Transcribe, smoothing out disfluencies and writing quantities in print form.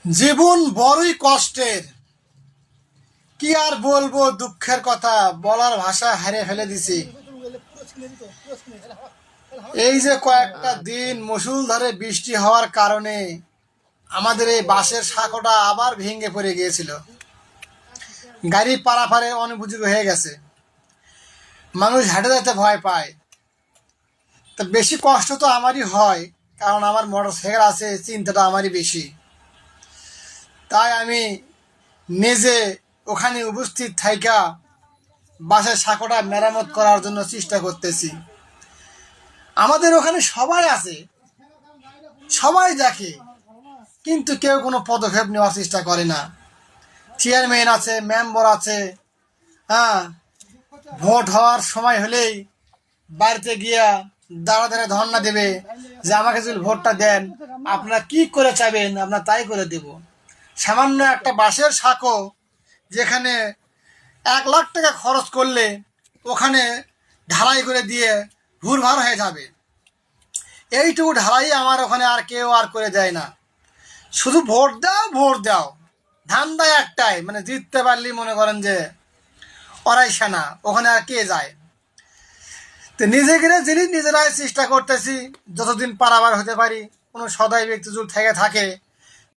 জীবন বড়ই কষ্টের। কি আর বলবো, দুঃখের কথা বলার ভাষা হারিয়ে ফেলে দিছি। এই যে কয়েকটা দিন মুষলধারে বৃষ্টি হওয়ার কারণে আমাদের এই বাঁশের সাঁকোটা আবার ভেঙে পড়ে গিয়েছিল। গাড়ি পারাপারে অনুপযোগী হয়ে গেছে, মানুষ হেঁটে যেতে ভয় পায়। তা বেশি কষ্ট তো আমারই হয়, কারণ আমার মোটর সাইকেল আছে, চিন্তাটা আমারই বেশি। তাই আমি নিজে ওখানে উপস্থিত থাইকা বাসের সাঁকোটা মেরামত করার জন্য চেষ্টা করতেছি। আমাদের ওখানে সবাই আছে, সবাই দেখে, কিন্তু কেউ কোনো পদক্ষেপ নেওয়ার চেষ্টা করে না। চেয়ারম্যান আছে, মেম্বার আছে, হ্যাঁ, ভোট হওয়ার সময় হলেই বাড়িতে গিয়া দাঁড়া দাঁড়া ধর্ণা দেবে যে আমাকে যদি ভোটটা দেন, আপনারা কি করে চাবেন আপনার তাই করে দেব। সামান্য একটা বাঁশের সাঁকো যেখানে 1 লাখ টাকা খরচ করলে ওখানে ঢালাই করে দিয়ে ভুরভার হয়ে যাবে। এইটুকু ঢালাই আমার ওখানে আর কেউ আর করে দেয় না। শুধু ভোট দাও ভোট দাও, ধান্দা একটাই, মানে জিততে পারলি মনে করেন যে ওরাই সেনা, ওখানে আর কে যায়। তো নিজেকে জিনিস নিজেরাই চেষ্টা করতেছি, যতদিন পারাবার হতে পারি। কোনো সদাই ব্যক্তি যদি থেকে থাকে